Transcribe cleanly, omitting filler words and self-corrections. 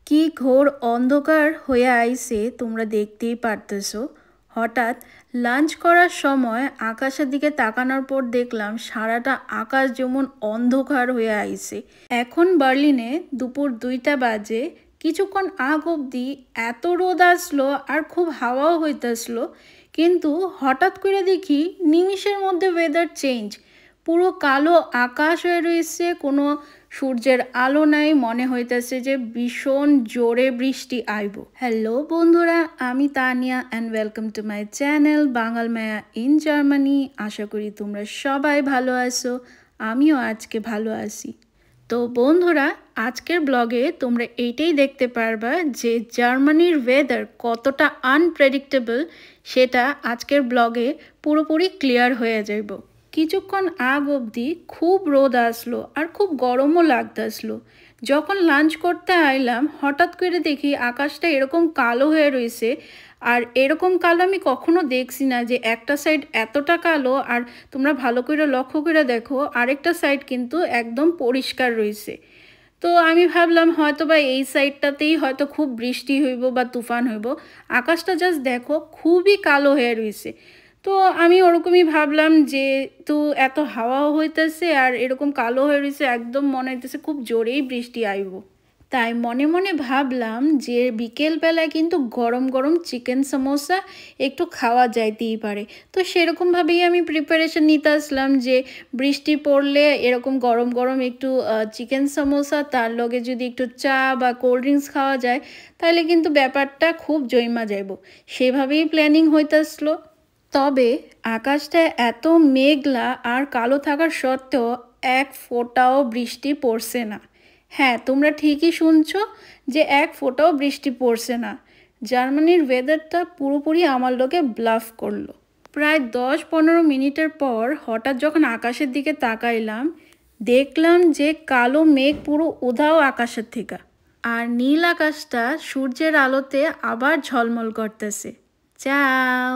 কি ঘোর অন্ধকার হয়ে আইছে তোমরা দেখতেই পারতেছো। হঠাৎ লাঞ্চ করার সময় আকাশের দিকে তাকানোর পর দেখলাম সারাটা আকাশ যেমন অন্ধকার হয়ে আইছে। এখন বার্লিনে দুপুর 2টা বাজে। কিছুক্ষণ আগ অবধি এত রোদ আসলো আর খুব হাওয়াও হইতেছিল, কিন্তু হঠাৎ করে দেখি নিমিষের মধ্যে ওয়েদার চেঞ্জ। পুরো কালো আকাশ হয়ে রয়েছে, কোনো সূর্যের আলো নাই, মনে হইতেছে যে ভীষণ জোরে বৃষ্টি আইব। হ্যালো বন্ধুরা, আমি Tania and welcome to my channel Bangal Maya in Germany. আশা করি তোমরা সবাই ভালো আছো, আমিও আজকে ভালো আছি। তো বন্ধুরা, আজকের ব্লগে তোমরা এইটাই দেখতে পারবা যে জার্মানির ওয়েদার কতটা আনপ্রেডিক্টেবল, সেটা আজকের ব্লগে পুরোপুরি ক্লিয়ার হয়ে যাইব। কিছুক্ষণ আগ অবধি খুব রোদ আসলো আর খুব গরমও লাগতেছিল। যখন লাঞ্চ করতে আইলাম হঠাৎ করে দেখি আকাশটা এরকম কালো হয়ে রয়েছে। আর এরকম কালো আমি কখনো দেখছি না, যে একটা সাইড এতটা কালো আর তোমরা ভালো করে লক্ষ্য করে দেখো আরেকটা সাইড কিন্তু একদম পরিষ্কার রয়েছে। তো আমি ভাবলাম হয়তো বা এই সাইডটাতেই হয়তো খুব বৃষ্টি হইব বা তুফান হইব। আকাশটা জাস্ট দেখো খুবই কালো হয়ে রয়েছে। তো আমি ওরকমই ভাবলাম যে তো এত হাওয়াও হইতেছে আর এরকম কালো হয়ে রয়েছে, একদম মনে হইতেছে খুব জোরেই বৃষ্টি আইব। তাই মনে মনে ভাবলাম যে বিকেলবেলায় কিন্তু গরম গরম চিকেন সমোসা একটু খাওয়া যাইতেই পারে। তো সেরকমভাবেই আমি প্রিপারেশন নিতে আসলাম যে বৃষ্টি পড়লে এরকম গরম গরম একটু চিকেন সমোসা, তার লগে যদি একটু চা বা কোল্ড ড্রিঙ্কস খাওয়া যায় তাহলে কিন্তু ব্যাপারটা খুব জৈমা যাইব। সেভাবেই প্ল্যানিং হইতেছিল। তবে আকাশটা এত মেঘলা আর কালো থাকার সত্ত্বেও এক ফোঁটাও বৃষ্টি পড়ছে না। হ্যাঁ, তোমরা ঠিকই শুনছো যে এক ফোঁটাও বৃষ্টি পড়ছে না। জার্মানির ওয়েদারটা পুরোপুরি আমার লোকে ব্লাফ করলো। প্রায় 10-15 মিনিটের পর হঠাৎ যখন আকাশের দিকে তাকাইলাম, দেখলাম যে কালো মেঘ পুরো উধাও আকাশের থেকে, আর নীল আকাশটা সূর্যের আলোতে আবার ঝলমল করতেছে। চাও।